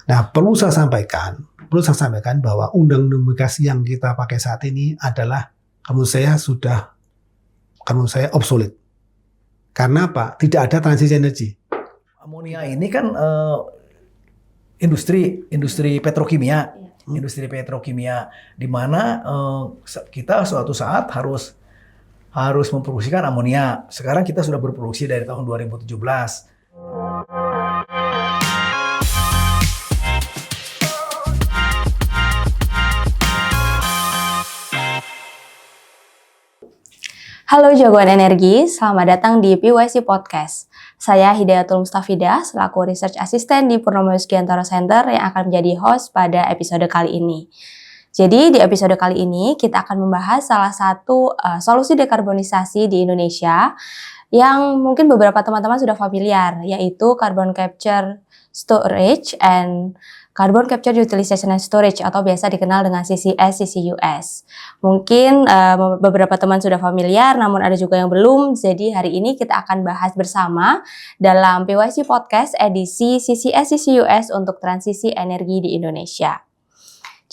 Nah, perlu saya sampaikan bahwa undang-undang migas yang kita pakai saat ini adalah menurut saya obsolete. Karena apa? Tidak ada transisi energi. Amonia ini kan industri petrokimia, di mana kita suatu saat harus memproduksikan amonia. Sekarang kita sudah berproduksi dari tahun 2017. Halo jagoan energi, selamat datang di PYC Podcast. Saya Hidayatul Mustafidah, selaku Research Assistant di Purnomo Yuskiantoro Center yang akan menjadi host pada episode kali ini. Jadi di episode kali ini kita akan membahas salah satu solusi dekarbonisasi di Indonesia yang mungkin beberapa teman-teman sudah familiar, yaitu Carbon Capture Storage and Carbon Capture Utilization and Storage atau biasa dikenal dengan CCS, CCUS. Mungkin beberapa teman sudah familiar, namun ada juga yang belum. Jadi hari ini kita akan bahas bersama dalam PYC Podcast edisi CCS, CCUS untuk transisi energi di Indonesia.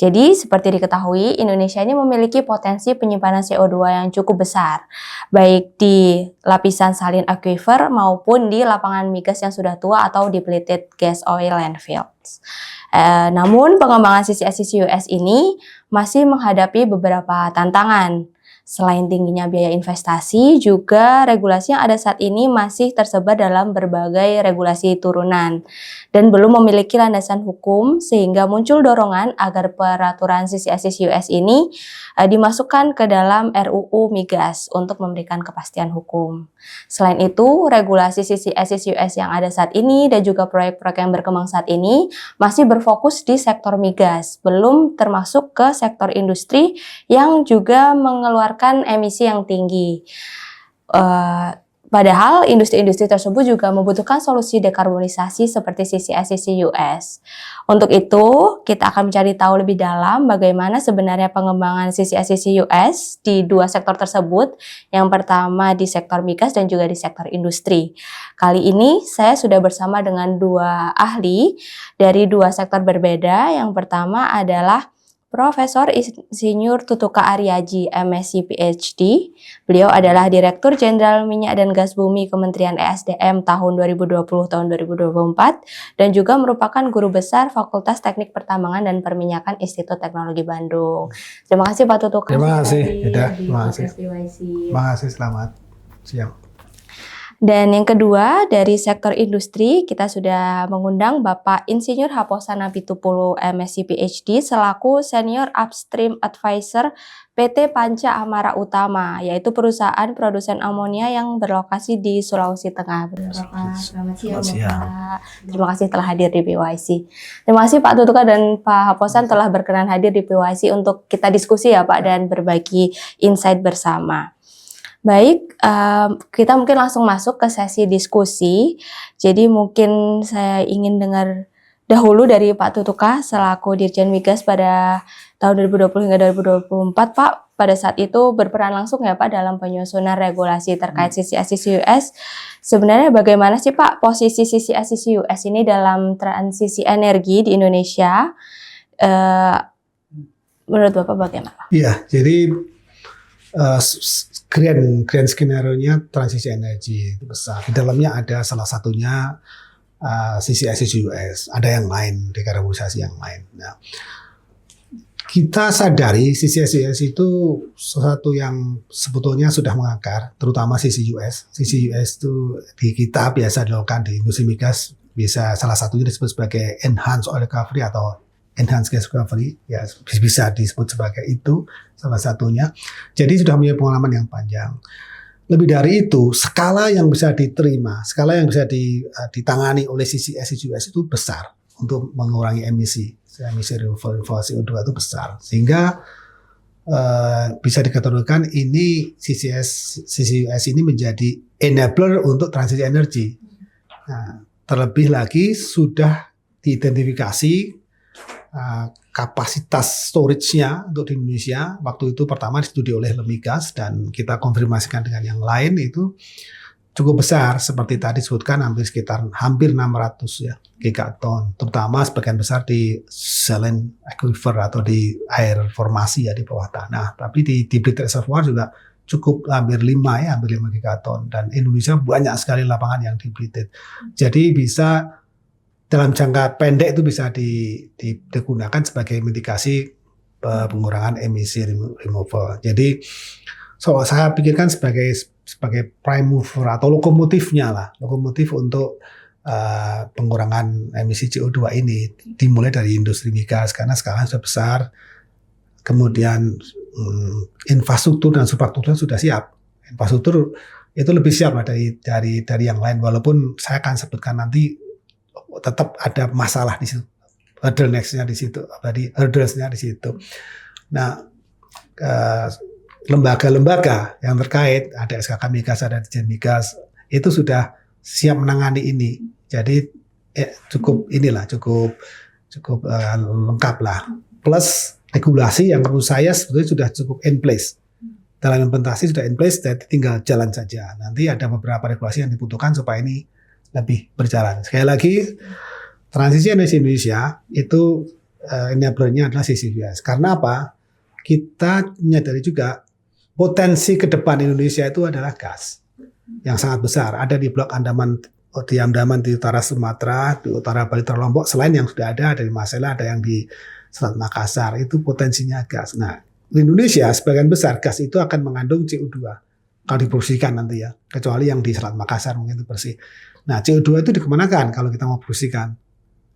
Jadi seperti diketahui, Indonesia ini memiliki potensi penyimpanan CO2 yang cukup besar, baik di lapisan salin aquifer maupun di lapangan migas yang sudah tua atau depleted gas oil landfills. Namun pengembangan CCS CCUS ini masih menghadapi beberapa tantangan. Selain tingginya biaya investasi, juga regulasi yang ada saat ini masih tersebar dalam berbagai regulasi turunan dan belum memiliki landasan hukum, sehingga muncul dorongan agar peraturan CCS CCUS ini dimasukkan ke dalam RUU Migas untuk memberikan kepastian hukum. Selain itu, regulasi CCS CCUS yang ada saat ini dan juga proyek-proyek yang berkembang saat ini masih berfokus di sektor migas, belum termasuk ke sektor industri yang juga mengeluarkan emisi yang tinggi. Padahal industri-industri tersebut juga membutuhkan solusi dekarbonisasi seperti CCS CCUS. Untuk itu, kita akan mencari tahu lebih dalam bagaimana sebenarnya pengembangan CCS CCUS di dua sektor tersebut. Yang pertama di sektor migas dan juga di sektor industri. Kali ini saya sudah bersama dengan dua ahli dari dua sektor berbeda. Yang pertama adalah Profesor Insinyur Tutuka Aryaji, MSc PhD. Beliau adalah Direktur Jenderal Minyak dan Gas Bumi Kementerian ESDM tahun 2020 tahun 2024 dan juga merupakan Guru Besar Fakultas Teknik Pertambangan dan Perminyakan Institut Teknologi Bandung. Terima kasih Pak Tutuka. Terima kasih, terima kasih, selamat siang. Dan yang kedua, dari sektor industri, kita sudah mengundang Bapak Insinyur Haposana Pitupulu, MSc PhD, selaku Senior Upstream Advisor PT Panca Amara Utama, yaitu perusahaan produsen amonia yang berlokasi di Sulawesi Tengah. Selamat siang, Pak. Terima kasih telah hadir di PYC. Terima kasih Pak Tutuka dan Pak Haposan telah berkenan hadir di PYC untuk kita diskusi ya Pak, dan berbagi insight bersama. Baik, kita mungkin langsung masuk ke sesi diskusi. Jadi mungkin saya ingin dengar dahulu dari Pak Tutuka selaku Dirjen Migas pada tahun 2020 hingga 2024, Pak. Pada saat itu berperan langsung ya Pak dalam penyusunan regulasi terkait CCS CCUS. Sebenarnya bagaimana sih Pak posisi CCS CCUS ini dalam transisi energi di Indonesia? Menurut Bapak bagaimana? Iya, jadi grand skenario-nya transisi energi itu besar. Di dalamnya ada salah satunya CCS CCUS, ada yang lain, dekarbonisasi yang lain. Nah, kita sadari CCS CCUS itu sesuatu yang sebetulnya sudah mengakar, terutama CCUS. CCUS itu di kita biasa dilakukan di industri migas, bisa salah satunya disebut sebagai enhanced oil recovery atau enhanced gas recovery, ya bisa disebut sebagai itu salah satunya. Jadi sudah punya pengalaman yang panjang. Lebih dari itu, skala yang bisa diterima, skala yang bisa ditangani oleh CCS CCUS itu besar untuk mengurangi emisi renewable CO2 itu besar, sehingga bisa dikategorikan ini CCS CCUS ini menjadi enabler untuk transisi energi. Nah, terlebih lagi sudah diidentifikasi kapasitas storage-nya untuk di Indonesia waktu itu pertama distudi oleh Lemigas dan kita konfirmasikan dengan yang lain itu cukup besar seperti tadi disebutkan hampir 600 ya gigaton, terutama sebagian besar di saline aquifer atau di air formasi ya di bawah tanah. Tapi di deep reservoir juga cukup hampir 5 gigaton, dan Indonesia banyak sekali lapangan yang depleted. Jadi bisa dalam jangka pendek itu bisa digunakan sebagai mitigasi pengurangan emisi removal. Jadi saya pikirkan sebagai prime mover atau lokomotif untuk pengurangan emisi CO2 ini dimulai dari industri migas karena sekarang sudah besar, kemudian infrastruktur dan substrukturnya sudah siap. Infrastruktur itu lebih siap lah dari yang lain, walaupun saya akan sebutkan nanti tetap ada masalah di situ, hurdles-nya di situ. Nah, lembaga-lembaga yang terkait, ada SKK Migas, ada Dirjen Migas, itu sudah siap menangani ini. Jadi cukup lengkap lah. Plus regulasi yang menurut saya sebetulnya sudah cukup in place. Dalam implementasi sudah in place, jadi tinggal jalan saja. Nanti ada beberapa regulasi yang dibutuhkan supaya ini lebih berjalan. Sekali lagi, transisi energi Indonesia itu enabler-nya adalah CCUS. Karena apa? Kita menyadari juga potensi ke depan Indonesia itu adalah gas yang sangat besar. Ada di Blok Andaman, di utara Sumatera, di utara Bali, Lombok. Selain yang sudah ada di Masela, ada yang di Selat Makassar. Itu potensinya gas. Nah, di Indonesia sebagian besar gas itu akan mengandung CO2 kalau diproduksikan nanti ya. Kecuali yang di Selat Makassar mungkin itu bersih. Nah, CO2 itu dikemanakan kalau kita mau produksikan?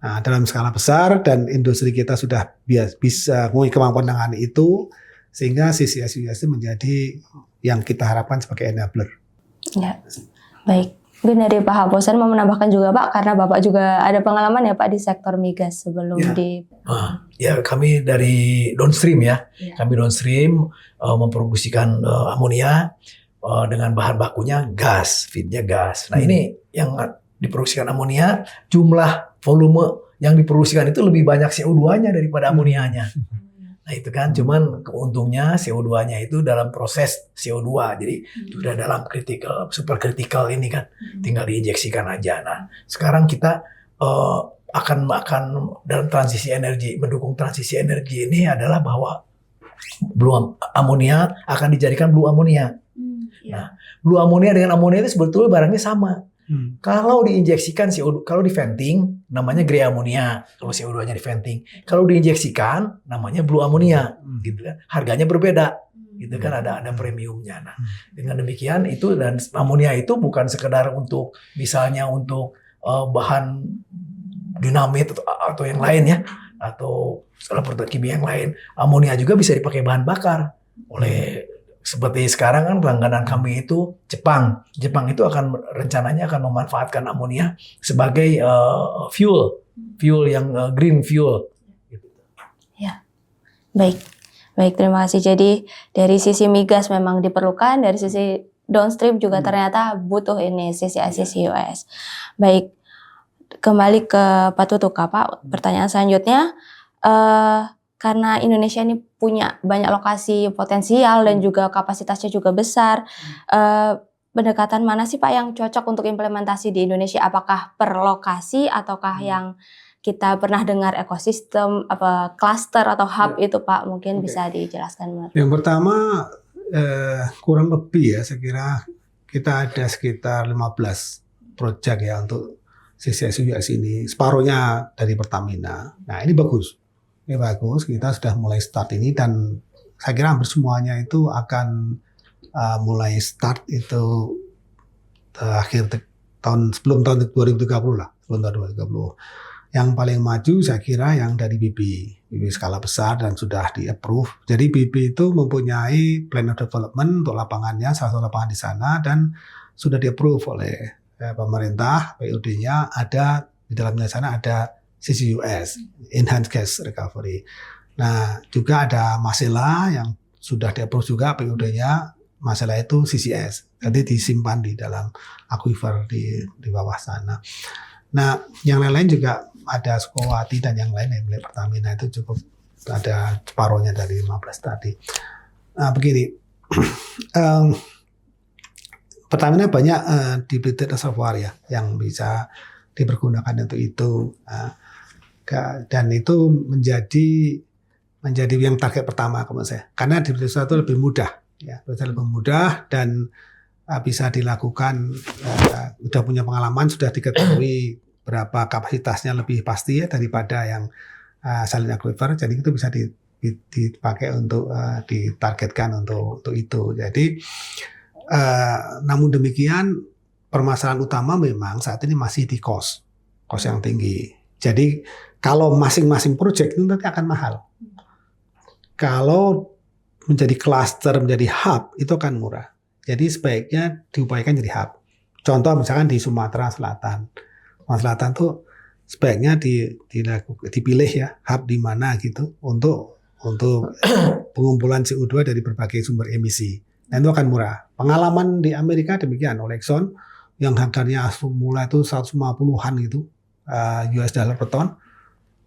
Nah, dalam skala besar, dan industri kita sudah bisa memiliki kemampuan menangani itu, sehingga CCS itu menjadi yang kita harapkan sebagai enabler. Ya, baik. Mungkin dari Pak Haposan mau menambahkan juga Pak, karena Bapak juga ada pengalaman ya Pak di sektor migas sebelum ya kami dari downstream ya. Kami downstream memproduksikan amonia dengan bahan bakunya gas, feednya gas. Nah ini yang diproduksikan amonia, jumlah volume yang diproduksikan itu lebih banyak CO2-nya daripada amonianya. Nah itu kan, cuman keuntungnya CO2-nya itu dalam proses CO2, jadi sudah dalam super critical ini kan, tinggal diinjeksikan aja. Nah sekarang kita akan dalam transisi energi, mendukung transisi energi ini adalah bahwa blue amonia akan dijadikan blue amonia. Nah blue amonia dengan amonia itu sebetulnya barangnya sama. Kalau diinjeksikan CO2, kalau di venting namanya grey amonia, kalau CO2-nya di venting. Kalau diinjeksikan namanya blue amonia, gitu kan. Harganya berbeda, gitu kan, ada premiumnya. Nah, dengan demikian itu, dan amonia itu bukan sekedar untuk misalnya untuk bahan dinamit atau yang lain ya, atau produk kimia yang lain. Amonia juga bisa dipakai bahan bakar oleh, seperti sekarang kan langganan kami itu Jepang. Jepang itu rencananya akan memanfaatkan amonia sebagai fuel yang green fuel. Ya, baik, terima kasih. Jadi dari sisi migas memang diperlukan, dari sisi downstream juga ternyata butuh ini CCS. Baik, kembali ke Pak Tutuka Pak. Pertanyaan selanjutnya. Karena Indonesia ini punya banyak lokasi potensial dan juga kapasitasnya juga besar, pendekatan mana sih Pak yang cocok untuk implementasi di Indonesia? Apakah per lokasi ataukah yang kita pernah dengar ekosistem, cluster atau hub itu Pak? Mungkin bisa dijelaskan. Yang pertama, kurang lebih ya, saya kira kita ada sekitar 15 proyek ya untuk CCS ini. Separuhnya dari Pertamina. Nah ini bagus. Ini bagus, kita sudah mulai start ini, dan saya kira hampir semuanya itu akan mulai start itu akhir sebelum tahun 2030 lah, sebelum tahun 2030. Yang paling maju saya kira yang dari BB skala besar dan sudah di-approve. Jadi BB itu mempunyai plan of development untuk lapangannya, salah satu lapangan di sana, dan sudah di-approve oleh pemerintah, PUD-nya ada, di dalamnya sana ada CCUS, Enhanced Gas Recovery. Nah, juga ada Masela yang sudah di-approve juga PUD-nya, Masela itu CCS. Jadi disimpan di dalam aquifer di bawah sana. Nah, yang lain-lain juga ada Sukowati dan yang lain yang milik Pertamina itu cukup ada separuhnya dari 15 tadi. Nah, begini. Pertamina banyak depleted reservoir ya yang bisa dipergunakan untuk itu. Dan itu menjadi yang target pertama menurut saya. Karena depleted reservoir itu lebih mudah, ya, lebih mudah dan bisa dilakukan. Sudah punya pengalaman, sudah diketahui berapa kapasitasnya lebih pasti ya daripada yang saline aquifer. Jadi itu bisa dipakai untuk ditargetkan untuk itu. Jadi namun demikian permasalahan utama memang saat ini masih di cost yang tinggi. Jadi kalau masing-masing proyek itu nanti akan mahal. Kalau menjadi cluster, menjadi hub itu akan murah. Jadi sebaiknya diupayakan jadi hub. Contoh misalkan di Sumatera Selatan. Sumatera Selatan tuh sebaiknya dipilih ya hub di mana gitu untuk pengumpulan CO2 dari berbagai sumber emisi. Dan itu akan murah. Pengalaman di Amerika demikian, Exxon yang harganya mulai itu 150-an gitu US dollar per ton,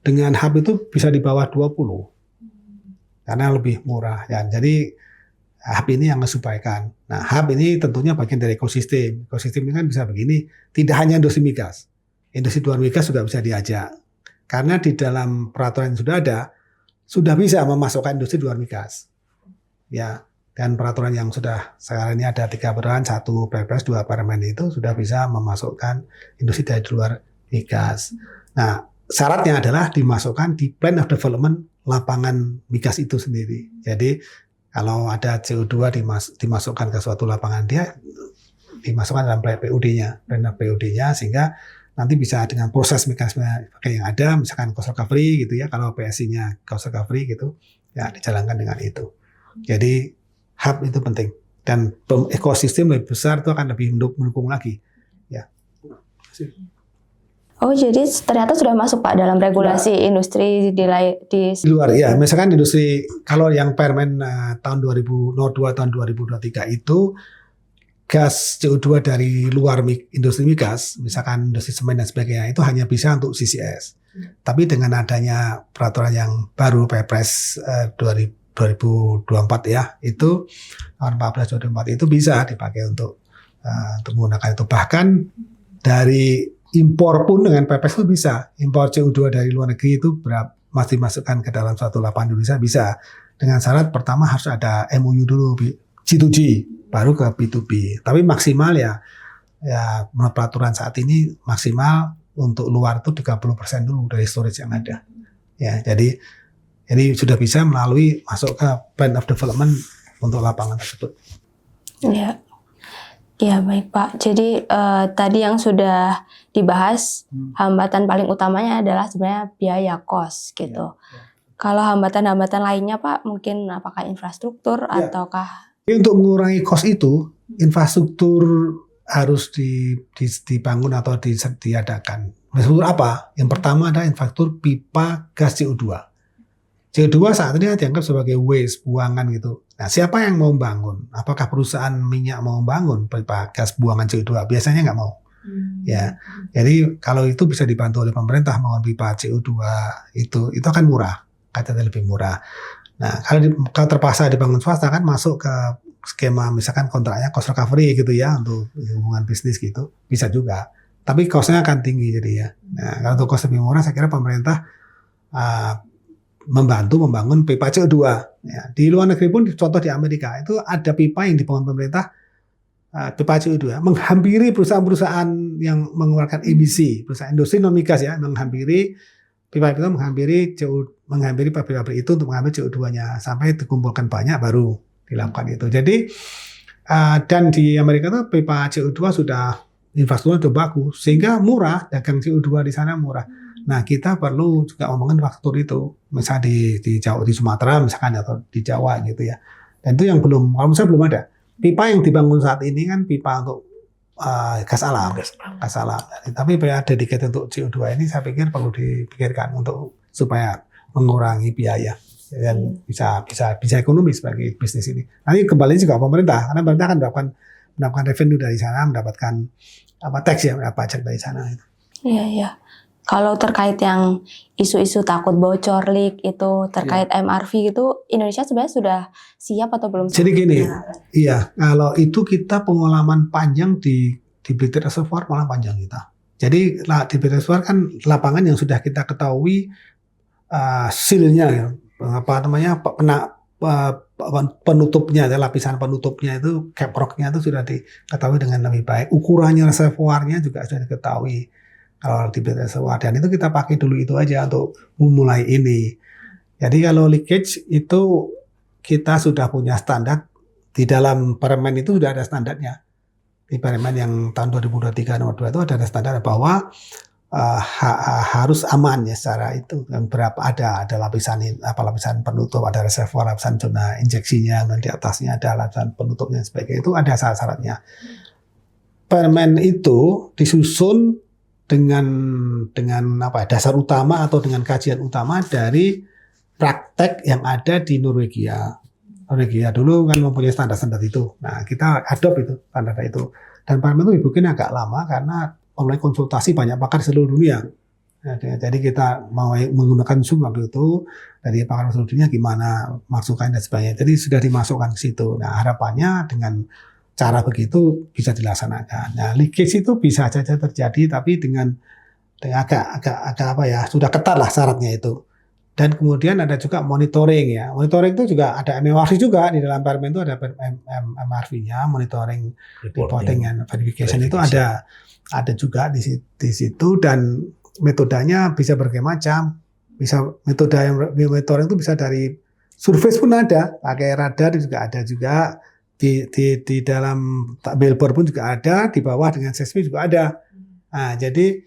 dengan hub itu bisa di bawah 20 karena lebih murah ya. Jadi hub ini yang menyesuaikan. Nah, hub ini tentunya bagian dari ekosistem. Ekosistem ini kan bisa begini, tidak hanya industri migas. Industri luar migas juga bisa diajak. Karena di dalam peraturan yang sudah ada, sudah bisa memasukkan industri luar migas. Ya, dan peraturan yang sudah sekarang ini ada 3 peraturan, 1 Perpres, 2 Permen itu sudah bisa memasukkan industri dari luar migas. Nah, syaratnya adalah dimasukkan di plan of development lapangan migas itu sendiri. Jadi kalau ada CO2 dimasukkan ke suatu lapangan, dia dimasukkan dalam PUD-nya, plan PUD-nya, sehingga nanti bisa dengan proses mekanisme yang ada, misalkan cost recovery gitu ya, kalau PSI-nya cost recovery gitu, ya dijalankan dengan itu. Jadi hub itu penting, dan ekosistem lebih besar itu akan lebih mendukung lagi. Ya. Oh, jadi ternyata sudah masuk Pak dalam regulasi industri di luar ya. Misalkan industri, kalau yang Permen tahun 2002 tahun 2023 itu gas CO2 dari luar industri migas, misalkan industri semen dan sebagainya, itu hanya bisa untuk CCS. Tapi dengan adanya peraturan yang baru Perpres 2024 ya, itu tahun 14/2024 itu bisa dipakai untuk menggunakan itu. Bahkan dari impor pun dengan Perpres itu bisa. Impor CO2 dari luar negeri itu masih dimasukkan ke dalam suatu lapangan Indonesia bisa. Dengan syarat pertama harus ada MOU dulu, G2G. Baru ke B2B. Tapi maksimal ya menurut peraturan saat ini maksimal untuk luar itu 30% dulu dari storage yang ada. Ya, jadi sudah bisa melalui masuk ke plan of development untuk lapangan tersebut. Iya. Ya, baik Pak. Jadi tadi yang sudah dibahas, hambatan paling utamanya adalah sebenarnya biaya cost gitu. Kalau hambatan-hambatan lainnya Pak, mungkin apakah infrastruktur ataukah? Untuk mengurangi cost itu, infrastruktur harus dibangun atau diadakan. Infrastruktur apa? Yang pertama adalah infrastruktur pipa gas CO2. CO2 saat ini dianggap sebagai waste, buangan gitu. Nah, siapa yang mau bangun? Apakah perusahaan minyak mau bangun pipa gas buangan CO2? Biasanya nggak mau. Ya, jadi kalau itu bisa dibantu oleh pemerintah bangun pipa CO2 itu akan murah, katanya lebih murah. Nah, kalau terpaksa dibangun swasta kan masuk ke skema misalkan kontraknya cost recovery gitu ya untuk hubungan bisnis gitu, bisa juga. Tapi cost-nya akan tinggi jadi ya. Nah, kalau untuk cost lebih murah saya kira pemerintah membantu membangun pipa CO2. Ya, di luar negeri pun contoh di Amerika itu ada pipa yang dibangun pemerintah pipa CO2 menghampiri perusahaan-perusahaan yang mengeluarkan emisi, perusahaan industri non migas ya, menghampiri pipa itu menghampiri pabrik-pabrik itu untuk mengambil CO2-nya sampai dikumpulkan banyak baru dilakukan itu. Jadi dan di Amerika itu pipa CO2 sudah infrastruktur sudah bagus sehingga murah, dagang CO2 di sana murah. Nah, kita perlu juga ngomongin infrastruktur itu, misalnya di Jawa, di Sumatera misalkan atau di Jawa gitu ya. Dan itu yang kalau misalnya belum ada. Pipa yang dibangun saat ini kan pipa untuk gas alam. Tapi ada dedicated untuk CO2 ini saya pikir perlu dipikirkan untuk supaya mengurangi biaya dan bisa ekonomis bagi bisnis ini. Nanti kembali juga pemerintah, karena pemerintah akan mendapatkan revenue dari sana, mendapatkan tax ya, pajak dari sana. Iya. Kalau terkait yang isu-isu takut bocor leak itu terkait MRV itu Indonesia sebenarnya sudah siap atau belum? Jadi gini, iya, kalau itu kita pengalaman panjang di Blitar Reservoir malah panjang kita. Jadi di Blitar Reservoir kan lapangan yang sudah kita ketahui seal-nya ya, penutupnya, lapisan penutupnya itu caprocknya itu sudah diketahui dengan lebih baik. Ukurannya reservoirnya juga sudah diketahui. Kalau di reservoir, dan itu kita pakai dulu itu aja untuk memulai ini. Jadi kalau leakage itu kita sudah punya standar di dalam Permen itu sudah ada standarnya. Di Permen yang tahun 2023 nomor 2 itu ada standar bahwa harus aman ya secara itu. Dan berapa ada lapisan penutup, ada reservoir, lapisan zona injeksinya, dan di atasnya ada lapisan penutupnya sebagainya. Itu ada syarat-syaratnya. Permen itu disusun dengan dasar utama atau dengan kajian utama dari praktek yang ada di Norwegia. Norwegia dulu kan mempunyai standar-standar itu. Nah, kita adopt itu standar itu. Dan Permen itu dibikin agak lama karena mulai konsultasi banyak pakar di seluruh dunia. Jadi kita mau menggunakan Zoom waktu itu dari pakar seluruh dunia gimana masukan dan sebagainya. Jadi sudah dimasukkan ke situ. Nah, harapannya dengan cara begitu bisa dilaksanakan. Nah, leakage itu bisa saja terjadi, tapi dengan agak sudah ketat lah syaratnya itu. Dan kemudian ada juga monitoring ya. Monitoring itu juga ada MRV juga di dalam Permen itu ada MRV-nya, monitoring, reporting, and verification itu ada juga di situ, dan metodenya bisa berbagai macam. Bisa metode yang monitoring itu bisa dari surface pun ada, pakai radar juga ada juga. Di dalam billboard pun juga ada, di bawah dengan seismik juga ada. Nah, jadi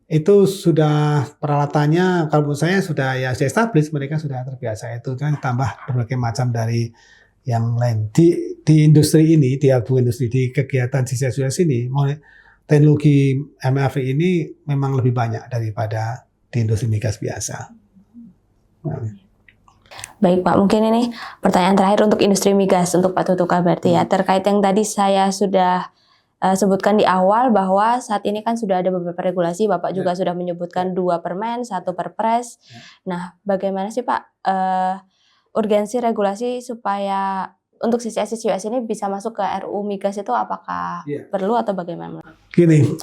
itu sudah peralatannya kalau menurut saya sudah established, mereka sudah terbiasa itu, kan tambah berbagai macam dari yang lain. Di industri ini, di abu industri, di kegiatan CCS ini, teknologi MRV ini memang lebih banyak daripada di industri migas biasa. Nah. Baik Pak, mungkin ini pertanyaan terakhir untuk industri migas, untuk Pak Tutuka berarti ya, terkait yang tadi saya sudah sebutkan di awal bahwa saat ini kan sudah ada beberapa regulasi, Bapak juga sudah menyebutkan 2 Permen, 1 Perpres. Nah, bagaimana sih Pak urgensi regulasi supaya untuk CCS ini bisa masuk ke RUU Migas itu apakah perlu atau bagaimana? Gini,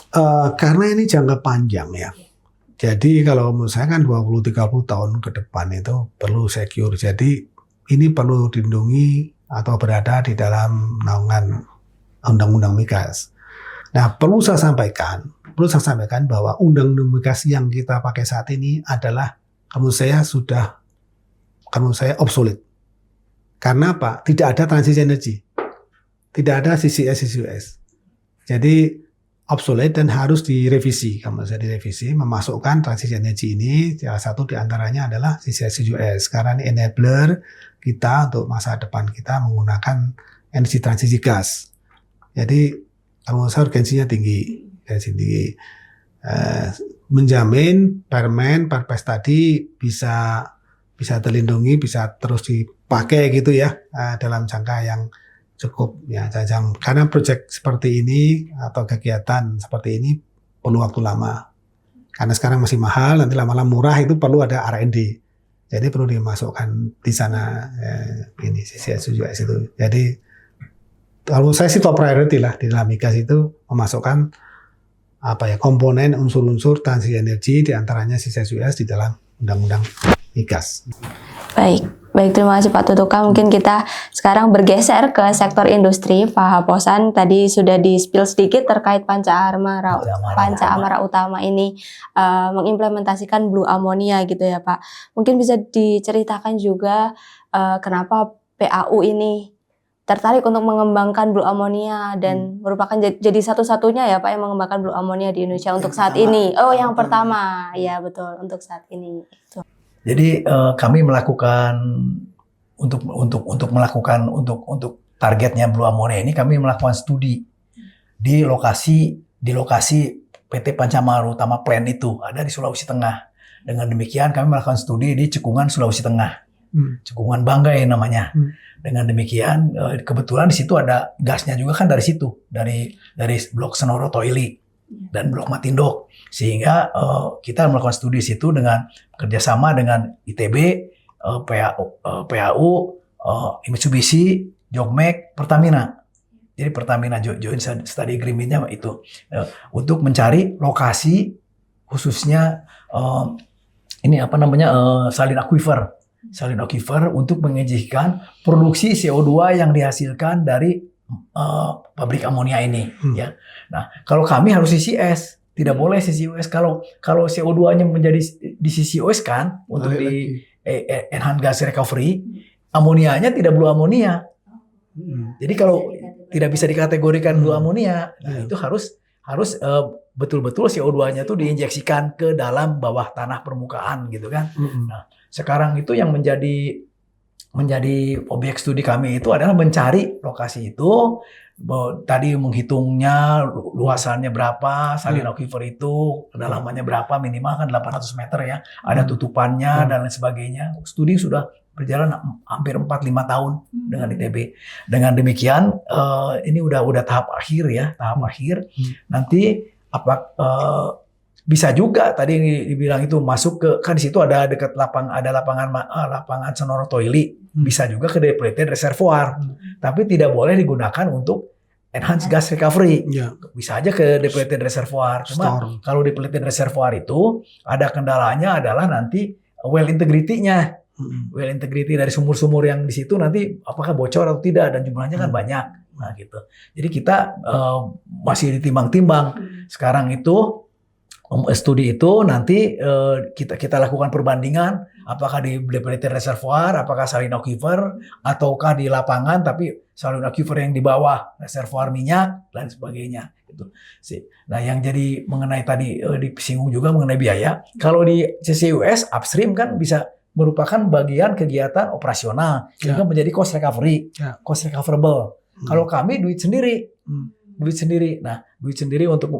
karena ini jangka panjang ya. Jadi kalau menurut saya kan 20-30 tahun ke depan itu perlu secure. Jadi ini perlu dilindungi atau berada di dalam naungan undang-undang migas. Nah, perlu saya sampaikan bahwa undang-undang migas yang kita pakai saat ini adalah menurut saya obsolete. Karena apa? Tidak ada transisi energi. Tidak ada CCS. Jadi obsolete dan harus direvisi. Kalau saya direvisi, memasukkan transisi energi ini, salah satu diantaranya adalah CCS. Karena ini enabler kita untuk masa depan kita menggunakan energi transisi gas. Jadi, kalau saya urgensinya tinggi. Menjamin Permen, Perpres tadi bisa terlindungi, bisa terus dipakai gitu ya, dalam jangka yang cukup ya, karena proyek seperti ini atau kegiatan seperti ini perlu waktu lama. Karena sekarang masih mahal, nanti lama-lama murah itu perlu ada R&D. Jadi perlu dimasukkan di sana ini CCS itu. Jadi kalau saya sih top priority lah di dalam migas itu memasukkan komponen unsur-unsur transisi energi, diantaranya CCS di dalam undang-undang migas. Baik, terima kasih Pak Tutuka. Mungkin kita sekarang bergeser ke sektor industri. Pak Haposan tadi sudah di-spill sedikit terkait Panca Amara Utama ini mengimplementasikan blue ammonia gitu ya Pak. Mungkin bisa diceritakan juga kenapa PAU ini tertarik untuk mengembangkan blue ammonia dan merupakan jadi satu-satunya ya Pak yang mengembangkan blue ammonia di Indonesia untuk saat ini. Oh, yang pertama. Ya, betul, untuk saat ini. Jadi kami melakukan untuk targetnya blue ammonia ini, kami melakukan studi di lokasi PT Panca Amara Utama Plant itu ada di Sulawesi Tengah. Dengan demikian kami melakukan studi di Cekungan Sulawesi Tengah, Cekungan Banggai namanya. Dengan demikian kebetulan di situ ada gasnya juga kan dari situ, dari blok Senoro Toili. dan blok Matindo. Sehingga kita melakukan studi situ dengan kerjasama dengan ITB, PAU, Mitsubishi, Jogmek, Pertamina. Jadi Pertamina joint study agreement-nya itu untuk mencari lokasi khususnya salin aquifer untuk menginjeksikan produksi CO2 yang dihasilkan dari pabrik amonia ini. Ya. Nah, kalau kami harus CCS, tidak boleh CCUS. Kalau CO2-nya menjadi di CCUS kan untuk di enhanced gas recovery, amonianya tidak blue amonia. Jadi kalau tidak bisa dikategorikan blue amonia, nah itu harus betul-betul CO2-nya tuh diinjeksikan ke dalam bawah tanah permukaan gitu kan. Nah, sekarang itu yang menjadi objek studi kami itu adalah mencari lokasi itu, tadi menghitungnya luasannya berapa, salin aquifer itu kedalamannya berapa, minimal kan 800 meter ya, ada tutupannya dan lain sebagainya. Studi sudah berjalan hampir 4-5 tahun dengan ITB. Dengan demikian ini udah tahap akhir ya, Nanti bisa juga tadi dibilang itu masuk ke, kan di situ ada dekat lapangan Sonoro Toili, bisa juga ke depleted reservoir, tapi tidak boleh digunakan untuk enhanced gas recovery. Bisa aja ke depleted reservoir. Cuma kalau depleted reservoir itu ada kendalanya adalah nanti well integrity-nya. Well integrity dari sumur-sumur yang di situ nanti apakah bocor atau tidak, dan jumlahnya kan banyak. Nah gitu. Jadi kita masih ditimbang-timbang. Sekarang itu studi itu nanti kita lakukan perbandingan apakah di depleted reservoir, apakah salin aquifer, ataukah di lapangan tapi salin aquifer yang di bawah reservoir minyak dan sebagainya. Gitu. Nah yang jadi mengenai tadi disinggung juga mengenai biaya. Kalau di CCUS upstream kan bisa merupakan bagian kegiatan operasional sehingga menjadi cost recovery, cost recoverable. Kalau kami duit sendiri. Nah, duit sendiri untuk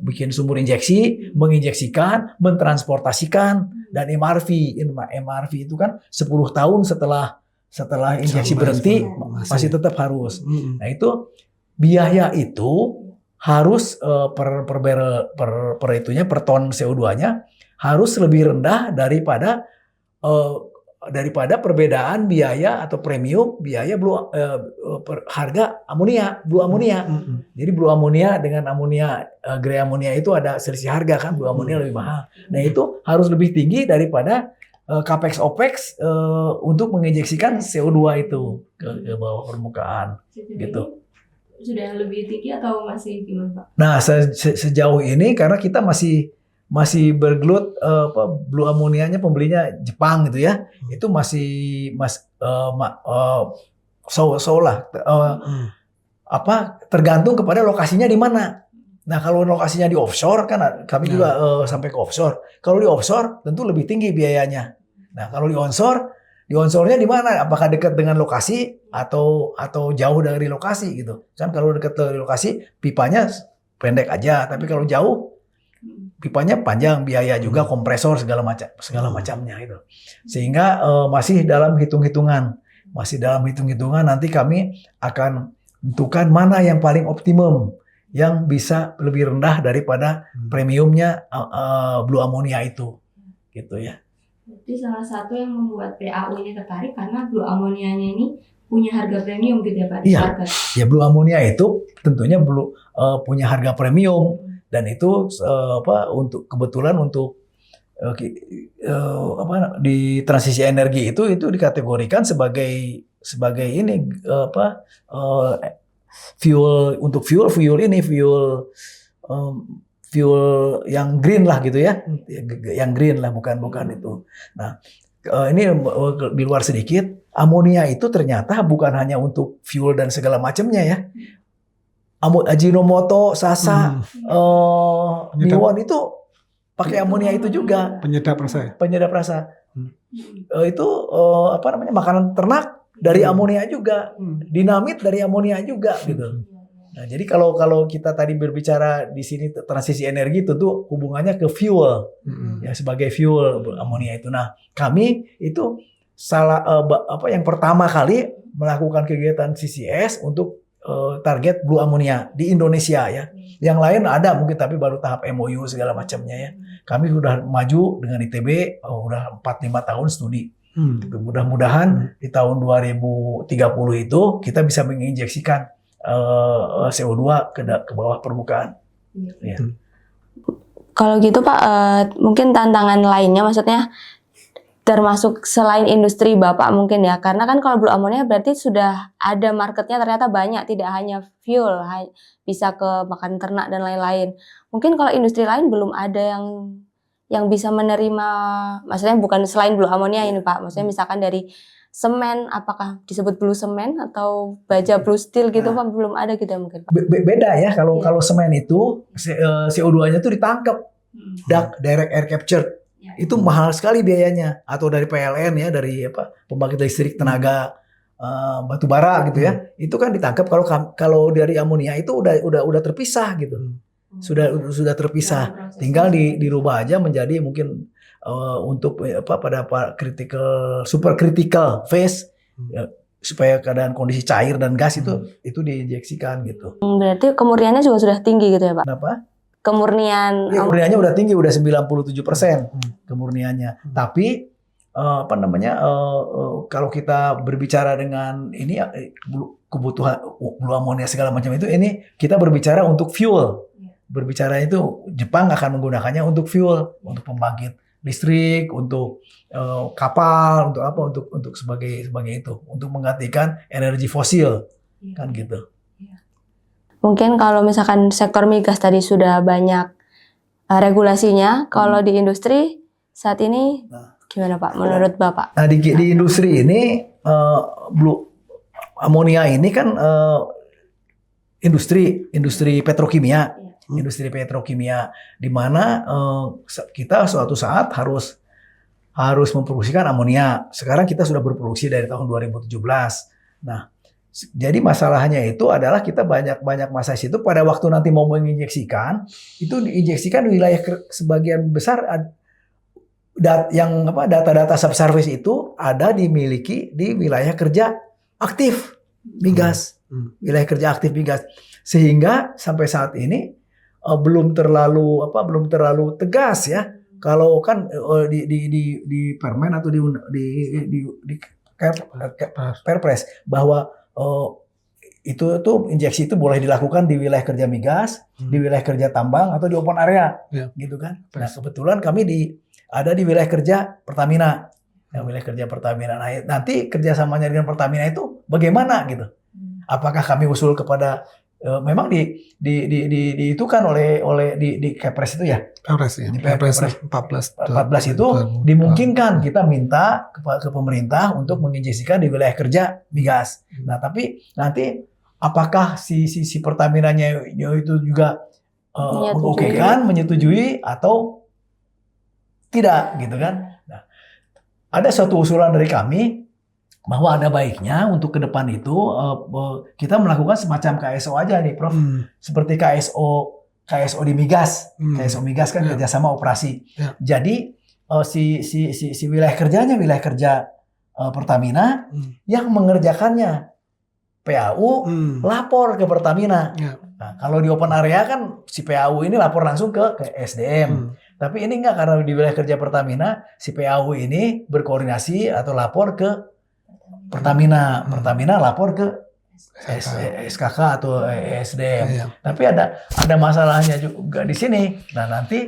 bikin sumur injeksi, menginjeksikan, mentransportasikan, dan MRV itu kan 10 tahun setelah injeksi berhenti masih tetap harus. Nah, itu biaya itu harus per ton CO2-nya harus lebih rendah daripada perbedaan biaya atau premium biaya harga blue amonia. Jadi blue amonia dengan grey amonia itu ada selisih harga kan, blue amonia lebih mahal. Nah itu harus lebih tinggi daripada capex opex untuk menginjeksikan CO2 itu ke bawah permukaan. Gitu. Sudah lebih tinggi atau masih gimana Pak? Nah sejauh ini karena kita masih bergelut blue amonianya pembelinya Jepang gitu ya. Itu masih tergantung kepada lokasinya di mana. Nah, kalau lokasinya di offshore kan kami juga sampai ke offshore. Kalau di offshore tentu lebih tinggi biayanya. Nah, kalau di onshore-nya di mana? Apakah dekat dengan lokasi atau jauh dari lokasi gitu. Kan kalau dekat dari lokasi pipanya pendek aja, tapi kalau jauh pipanya panjang, biaya juga kompresor segala macamnya itu. Sehingga masih dalam hitung-hitungan nanti kami akan tentukan mana yang paling optimum yang bisa lebih rendah daripada premiumnya blue ammonia itu. Gitu ya. Jadi salah satu yang membuat PAU ini tertarik karena blue ammonianya ini punya harga premium gitu ya Pak? Iya. Ya blue ammonia itu tentunya punya harga premium. Dan itu kebetulan untuk di transisi energi itu dikategorikan sebagai ini fuel yang green lah gitu ya, yang green lah bukan itu. Nah ini di luar sedikit, amonia itu ternyata bukan hanya untuk fuel dan segala macamnya ya. Ajinomoto, Sasa, Niwon itu pakai amonia itu juga. Penyedap rasa. Itu makanan ternak dari amonia juga, dinamit dari amonia juga gitu. Nah, jadi kalau kita tadi berbicara di sini transisi energi tentu hubungannya ke fuel, ya sebagai fuel amonia itu. Nah, kami itu yang pertama kali melakukan kegiatan CCS untuk target blue ammonia di Indonesia ya. Yang lain ada mungkin tapi baru tahap MOU segala macamnya ya. Kami sudah maju dengan ITB udah 4-5 tahun studi. Mudah-mudahan di tahun 2030 itu kita bisa menginjeksikan CO2 ke bawah permukaan. Ya. Kalau gitu Pak, mungkin tantangan lainnya maksudnya termasuk selain industri Bapak mungkin ya, karena kan kalau blue ammonia berarti sudah ada marketnya ternyata banyak, tidak hanya fuel, bisa ke makan ternak dan lain-lain. Mungkin kalau industri lain belum ada yang bisa menerima, maksudnya bukan selain blue ammonia ini Pak, maksudnya misalkan dari semen, apakah disebut blue semen atau baja blue steel gitu Pak, belum ada gitu ya mungkin Pak. Beda ya kalau semen itu CO2-nya itu ditangkap, direct air capture. Itu mahal sekali biayanya, atau dari PLN ya, dari pembangkit listrik tenaga batu bara gitu ya. Itu kan ditangkap. Kalau dari amonia itu udah terpisah gitu. Sudah terpisah. Tinggal dirubah aja menjadi mungkin untuk pada super critical phase ya, supaya keadaan kondisi cair dan gas itu diinjeksikan gitu. Berarti kemurniannya juga sudah tinggi gitu ya Pak? Kenapa? Kemurniannya udah tinggi, udah 97% kemurniannya. Tapi kalau kita berbicara dengan ini kebutuhan blue ammonia segala macam itu, ini kita berbicara untuk fuel. Berbicara itu Jepang akan menggunakannya untuk fuel, untuk pembangkit listrik, untuk kapal, untuk apa? Untuk sebagai itu, untuk menggantikan energi fosil, kan gitu. Mungkin kalau misalkan sektor migas tadi sudah banyak regulasinya, kalau di industri saat ini gimana Pak menurut Bapak? Nah di industri ini blue ammonia ini kan industri petrokimia, di mana kita suatu saat harus memproduksikan amonia. Sekarang kita sudah berproduksi dari tahun 2017. Nah, jadi masalahnya itu adalah kita banyak masa situ pada waktu nanti mau menginjeksikan, itu diinjeksikan di wilayah sebagian besar data-data subsurface itu ada dimiliki di wilayah kerja aktif migas. Wilayah kerja aktif migas. Sehingga sampai saat ini belum terlalu tegas ya. Kalau kan di Permen atau di Perpres bahwa itu injeksi itu boleh dilakukan di wilayah kerja migas, di wilayah kerja tambang atau di open area, gitu kan. Nah kebetulan kami ada di wilayah kerja Pertamina, wilayah kerja Pertamina. Nah, nanti kerjasamanya dengan Pertamina itu bagaimana gitu? Apakah kami usul kepada memang itu kan oleh di Kepres itu ya? Kepres 14 itu dimungkinkan kita minta ke pemerintah untuk menginjeksikan di wilayah kerja migas. Nah, tapi nanti apakah si Pertaminanya itu juga menyetujui atau tidak gitu kan? Nah, ada suatu usulan dari kami bahwa ada baiknya untuk ke depan itu kita melakukan semacam KSO aja nih, Prof. Seperti KSO di migas. KSO migas kan kerjasama operasi. Jadi si wilayah kerjanya wilayah kerja Pertamina yang mengerjakannya PAU lapor ke Pertamina. Nah, kalau di open area kan si PAU ini lapor langsung ke SDM. Tapi ini enggak, karena di wilayah kerja Pertamina si PAU ini berkoordinasi atau lapor ke Pertamina. Pertamina lapor ke SKK atau SDM. Tapi ada masalahnya juga di sini. Nah, nanti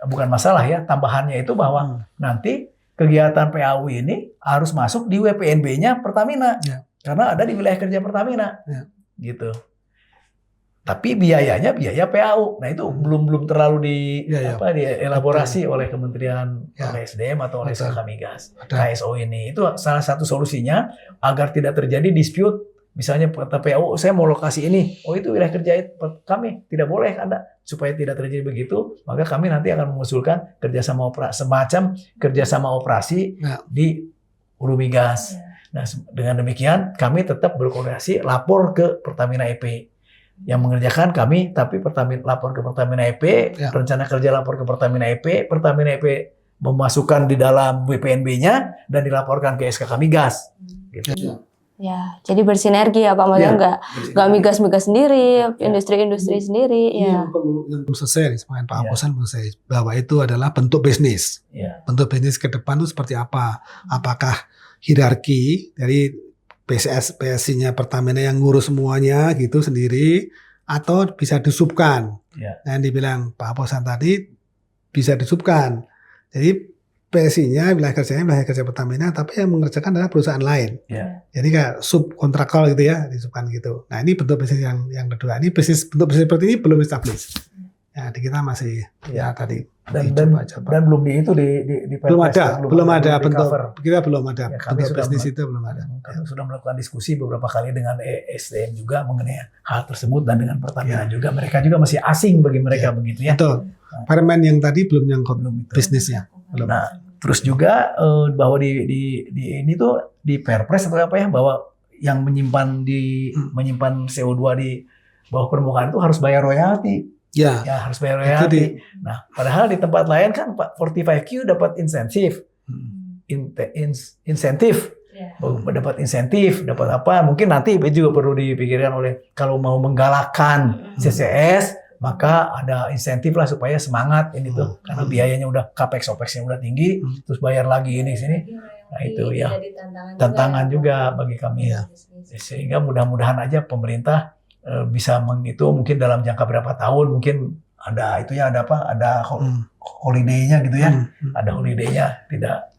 bukan masalah ya, tambahannya itu bahwa nanti kegiatan PAU ini harus masuk di WPNB-nya Pertamina. Karena ada di wilayah kerja Pertamina. Gitu. Tapi biayanya biaya PAU. Nah, itu belum terlalu dielaborasi oleh Kementerian oleh SDM atau oleh SKK Migas. KSO ini itu salah satu solusinya agar tidak terjadi dispute. Misalnya kata PAU, saya mau lokasi ini. Oh, itu wilayah kerja kami, tidak boleh ada. Supaya tidak terjadi begitu, maka kami nanti akan mengusulkan kerjasama semacam kerjasama operasi di hulu migas. Nah, dengan demikian kami tetap berkoordinasi, lapor ke Pertamina EP. Yang mengerjakan kami, tapi Pertamina lapor ke Pertamina EP, rencana kerja lapor ke Pertamina EP memasukkan di dalam WPNB-nya dan dilaporkan ke SKK Migas. Gitu. Ya, jadi bersinergi ya Pak, maksudnya nggak migas-migas sendiri, industri-industri sendiri. Yang belum selesai nih, semuanya Pak Aposan belum selesai, bahwa itu adalah bentuk bisnis. Bentuk bisnis ke depan itu seperti apa? Apakah hierarki dari PSC-nya Pertamina yang ngurus semuanya gitu sendiri, atau bisa disubkan? Nah, yang dibilang Pak Aposan tadi bisa disubkan. Jadi PSI-nya wilayah kerja Pertamina, tapi yang mengerjakan adalah perusahaan lain. Jadi kayak subkontraktor gitu ya, disubkan gitu. Nah, ini bentuk bisnis yang kedua. Ini bentuk bisnis seperti ini belum established. Ya, di kita masih tadi dan belum di itu di belum ada bentuk kita belum ada bentuk bisnis itu belum ada. Kami sudah melakukan diskusi beberapa kali dengan SDM juga mengenai hal tersebut, dan dengan Pertamina juga, mereka juga masih asing bagi mereka begitu ya. Betul. Permen yang tadi belum nyangkut bisnisnya. Nah, terus juga bahwa di ini tuh di Perpres atau apa ya, bahwa yang menyimpan CO2 di bawah permukaan itu harus bayar royalti. Ya, harus bayar royalti. Nah, padahal di tempat lain kan Pak 45Q dapat insentif. Dapat insentif, dapat apa? Mungkin nanti juga perlu dipikirkan oleh, kalau mau menggalakkan CCS, maka ada insentif lah supaya semangat ini tuh, karena biayanya udah capex OPEX-nya udah tinggi, terus bayar lagi ini sini. Nah, itu ya tantangan juga bagi kami ya. Sehingga mudah-mudahan aja pemerintah bisa menghitung mungkin dalam jangka berapa tahun, mungkin ada itu ya, ada holiday-nya gitu ya. Ada holiday-nya, tidak.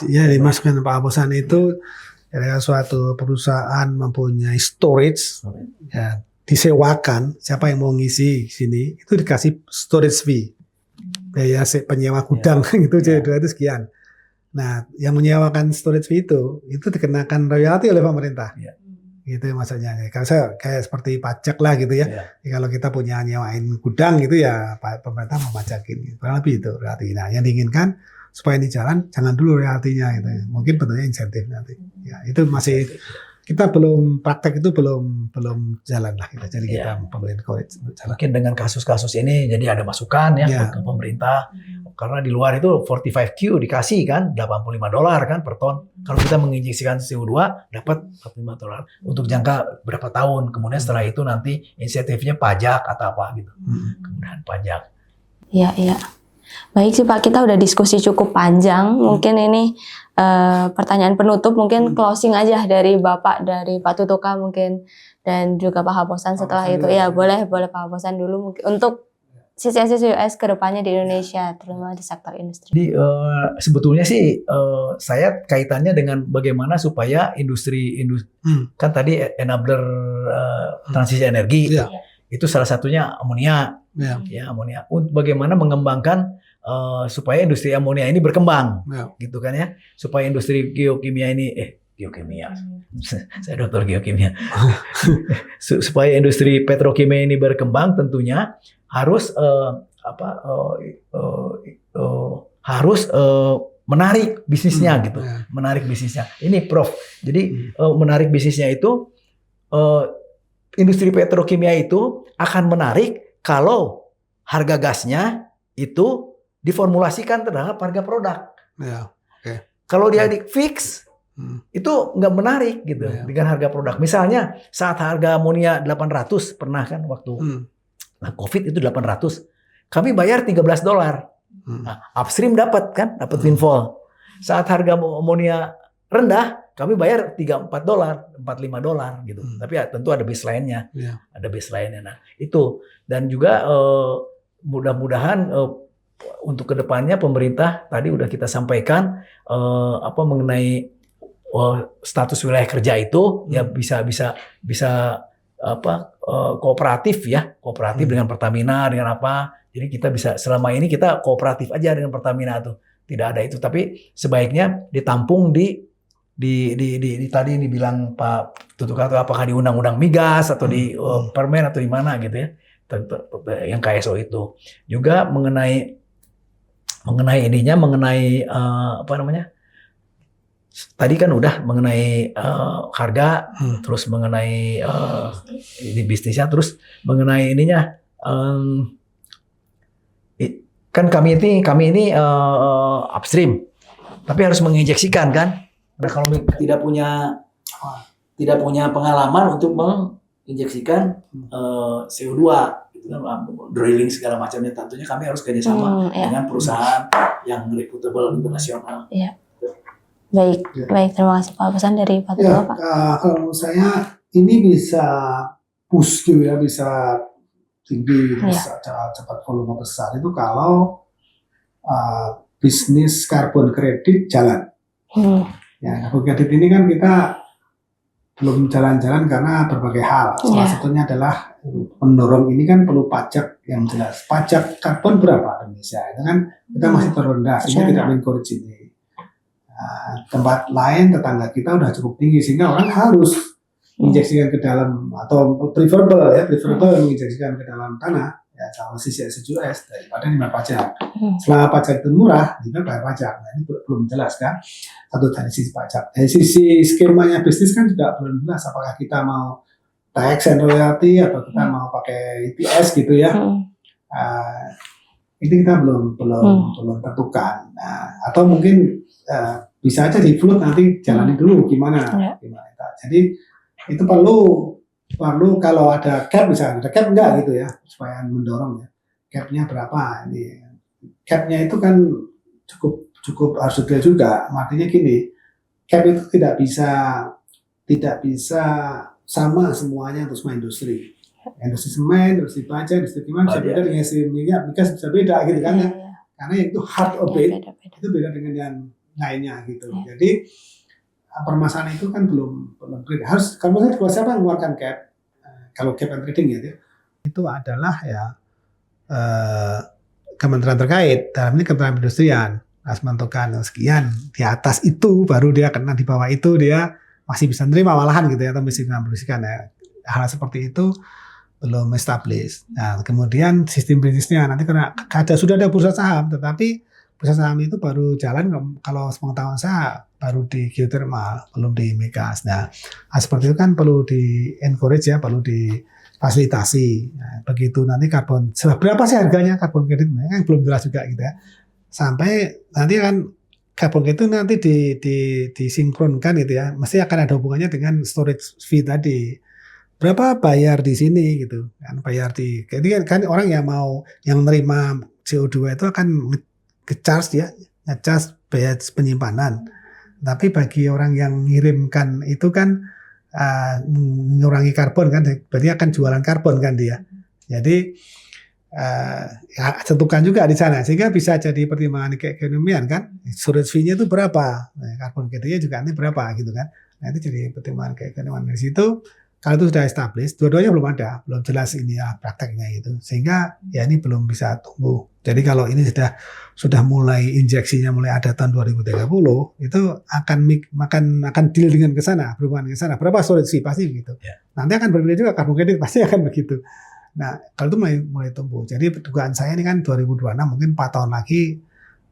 Ya dimasukkan Pak Aposan itu ya, suatu perusahaan mempunyai storage ya, disewakan, siapa yang mau ngisi sini itu dikasih storage fee, biaya penyewa gudang itu itu sekian. Nah, yang menyewakan storage fee itu dikenakan royalti oleh pemerintah. Gitu maksudnya. Kayak seperti pajak lah gitu ya. Kalau kita punya nyewain gudang gitu ya, pemerintah memajakin. Kurang lebih itu royalti. Nah, yang diinginkan supaya ini jalan, jangan dulu royaltinya gitu ya. Mungkin bentuknya insentif nanti. Ya, itu masih kita praktek itu belum jalan lah kita. Jadi kita pemerintah jalan. Mungkin dengan kasus-kasus ini jadi ada masukan ya ke pemerintah. Karena di luar itu 45Q dikasih kan $85 kan per ton. Kalau kita menginjeksikan CO2 dapat $45 untuk jangka berapa tahun. Kemudian setelah itu nanti insentifnya pajak atau apa gitu. Kemudian pajak. Iya. Baik sih Pak, kita udah diskusi cukup panjang. Mungkin ini pertanyaan penutup, mungkin closing aja dari Bapak, dari Pak Tutuka mungkin, dan juga Pak Aposan setelah itu. Ya boleh Pak Aposan dulu mungkin untuk CCS ke depannya di Indonesia, terutama di sektor industri. Jadi sebetulnya sih saya kaitannya dengan bagaimana supaya industri kan tadi enabler transisi energi itu salah satunya amonia. Ya, amonia. Bagaimana mengembangkan supaya industri amonia ini berkembang, gitu kan ya? Supaya industri geokimia ini, saya dokter geokimia. Supaya industri petrokimia ini berkembang, tentunya harus menarik bisnisnya gitu, menarik bisnisnya. Ini Prof. Jadi menarik bisnisnya itu industri petrokimia itu akan menarik kalau harga gasnya itu diformulasikan terhadap harga produk. Kalau dia fix, itu nggak menarik gitu dengan harga produk. Misalnya saat harga amonia 800 pernah kan waktu COVID itu 800, kami bayar $13. Nah, upstream dapat windfall. Saat harga amonia rendah, kami bayar $34, $45 gitu. Tapi ya tentu ada baseline-nya. Ada baseline-nya. Nah, itu. Dan juga mudah-mudahan untuk kedepannya pemerintah tadi udah kita sampaikan mengenai status wilayah kerja itu ya bisa kooperatif dengan Pertamina, dengan apa. Jadi kita bisa, selama ini kita kooperatif aja dengan Pertamina tuh. Tidak ada itu, tapi sebaiknya ditampung di tadi ini bilang Pak Tutuka, atau apakah di undang-undang migas atau di permen atau di mana gitu ya, yang KSO itu. Juga mengenai tadi kan udah mengenai harga, terus mengenai di bisnisnya, terus mengenai ininya kan kami ini upstream, tapi harus menginjeksikan kan. Nah, kalau tidak punya tidak punya pengalaman untuk menginjeksikan CO2 gitu kan, drilling segala macamnya. Tentunya kami harus kerjasama dengan perusahaan yang reputable internasional. Iya. Baik, terima kasih Pak. Pesan dari Pak Ketua, Pak. Kalau saya ini bisa push gitu ya, bisa tinggi, bisa cepat volume besar itu kalau bisnis karbon kredit jalan. Ya, karbon kredit ini kan kita belum jalan-jalan karena berbagai hal. Salah satunya adalah mendorong ini kan perlu pajak yang jelas. Pajak karbon berapa Indonesia? Itu kan kita masih terendah sehingga tidak mengencourage ini. Tempat lain tetangga kita udah cukup tinggi sehingga orang harus menginjeksikan ke dalam atau preferable menginjeksikan ke dalam tanah ya kalau CCS US daripada bayar pajak. Selama pajak itu murah, dia bayar pajak. Nah, ini belum jelas kan? Satu dari sisi pajak. Dari sisi skemanya bisnis kan juga belum jelas apakah kita mau tax and royalty atau kita mau pakai EPS gitu ya. Ini kita belum tentukan. Nah, atau mungkin bisa aja di float nanti jalanin dulu gimana. Jadi itu perlu kalau ada cap misalnya, ada cap enggak gitu ya supaya mendorong ya. Capnya berapa ini? Capnya itu kan cukup harus detail juga. Artinya gini, cap itu tidak bisa sama semuanya untuk semua industri. Industri semen, industri baja, industri kimia bisa beda dengan industri minyak, migas bisa beda gitu kan ya. Karena itu hard orbit itu beda dengan yang lainnya gitu. Jadi permasalahan itu kan belum harus kalau siapa yang mengeluarkan cap, kalau cap and trading ya itu adalah ya kementerian terkait, dalam ini Kementerian Perindustrian harus menentukan sekian di atas itu baru dia kena, di bawah itu dia masih bisa menerima malahan gitu ya, atau masih mengapresiasikan ya. Hal seperti itu belum established. Nah, kemudian sistem bisnisnya nanti karena sudah ada bursa saham, tetapi bursa saham itu baru jalan kalau sepengetahuan saya baru di geothermal, belum di migas. Nah, seperti itu kan perlu di encourage ya, perlu difasilitasi. Nah, begitu nanti karbon, berapa sih harganya karbon kredit? Kan belum jelas juga gitu ya. Sampai nanti kan karbon kredit itu nanti disinkronkan gitu ya. Mesti akan ada hubungannya dengan storage fee tadi. Berapa bayar di sini gitu kan, bayar di jadi kan orang yang mau yang menerima CO2 itu akan ngecharge biaya penyimpanan. Tapi bagi orang yang mengirimkan itu kan mengurangi karbon kan, berarti akan jualan karbon kan dia. Jadi tentukan juga di sana sehingga bisa jadi pertimbangan keekonomian kan. Storage fee-nya itu berapa? Nah, karbon kreditnya juga nanti berapa gitu kan. Nah, itu jadi pertimbangan keekonomian dari situ. Kalau itu sudah established, dua-duanya belum jelas ini ya prakteknya itu, sehingga ya ini belum bisa tumbuh. Jadi kalau ini sudah mulai injeksinya mulai ada tahun 2030, itu akan deal dengan ke sana, berhubungan ke sana. Berapa storage fee pasti begitu. Nanti akan berbeda juga karbon kredit pasti akan begitu. Nah kalau itu mulai tumbuh. Jadi dugaan saya ini kan 2026 mungkin 4 tahun lagi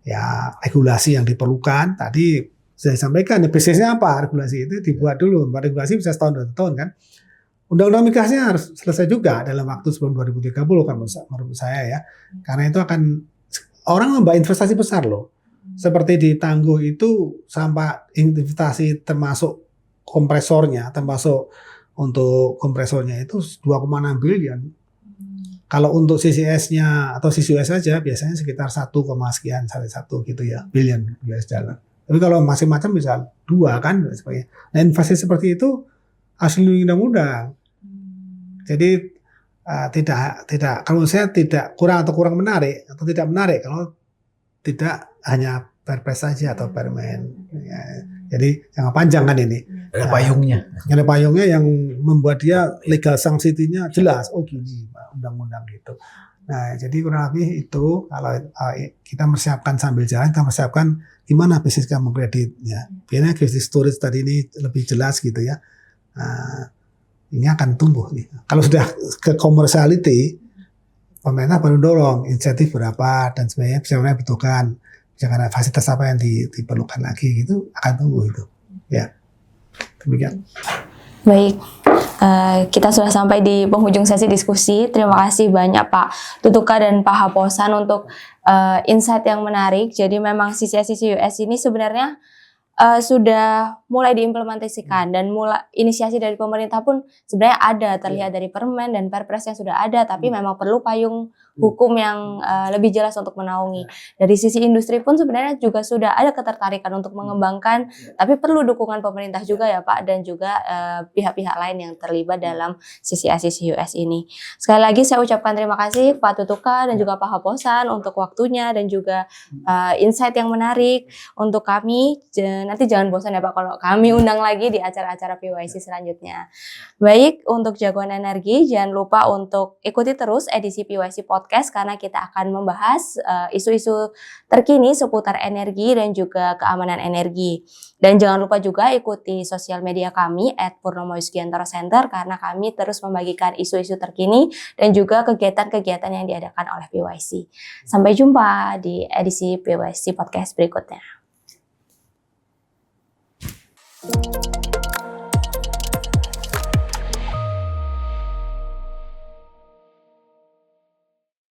ya regulasi yang diperlukan tadi saya sampaikan ya bisnisnya apa regulasi itu dibuat dulu. Regulasi bisa setahun 2 tahun kan. Undang-undang migasnya harus selesai juga dalam waktu sebelum 2030 kan menurut saya ya. Karena itu akan orang nambah investasi besar loh. Seperti di Tangguh itu sampah investasi termasuk kompresornya, termasuk untuk kompresornya itu 2,6 billion. Kalau untuk CCS-nya atau CCUS saja biasanya sekitar 1, sekian sampai 1 gitu ya billion US dollar. Tapi kalau macam-macam bisa 2 kan dan sebagainya. Nah investasi seperti itu harus dilindungi undang-undang. Jadi tidak kalau saya tidak kurang menarik atau tidak menarik kalau tidak hanya perpres saja atau permen. Ya, jadi jangan panjang kan ini. Ada payungnya. Ada payungnya yang membuat dia legal sanksinya jelas. Oh gini undang-undang gitu. Nah jadi kurang lebih itu kalau kita mempersiapkan sambil jalan kita mempersiapkan gimana bisnis kamu kreditnya. Biasanya bisnis storage tadi ini lebih jelas gitu ya. Nah, ini akan tumbuh nih. Kalau sudah ke commerciality, pemerintah baru dorong insentif berapa dan sebagainya bisa butuhkan, misalkan fasilitas apa yang diperlukan lagi gitu akan tumbuh itu. Ya, demikian. Baik, kita sudah sampai di penghujung sesi diskusi. Terima kasih banyak Pak Tutuka dan Pak Haposan untuk insight yang menarik. Jadi memang CCS ini sebenarnya sudah mulai diimplementasikan dan mulai inisiasi dari pemerintah pun sebenarnya ada, terlihat dari permen dan perpres yang sudah ada, tapi memang perlu payung hukum yang lebih jelas untuk menaungi. Dari sisi industri pun sebenarnya juga sudah ada ketertarikan untuk mengembangkan, tapi perlu dukungan pemerintah juga ya Pak, dan juga pihak-pihak lain yang terlibat dalam CCS ini. Sekali lagi saya ucapkan terima kasih Pak Tutuka dan juga Pak Haposan untuk waktunya dan juga insight yang menarik untuk kami. Nanti jangan bosan ya Pak kalau kami undang lagi di acara-acara PYC selanjutnya. Baik, untuk Jagoan Energi jangan lupa untuk ikuti terus edisi PYC Podcast karena kita akan membahas isu-isu terkini seputar energi dan juga keamanan energi. Dan jangan lupa juga ikuti sosial media kami @purnomo_yuskiantoro_center karena kami terus membagikan isu-isu terkini dan juga kegiatan-kegiatan yang diadakan oleh PYC. Sampai jumpa di edisi PYC Podcast berikutnya.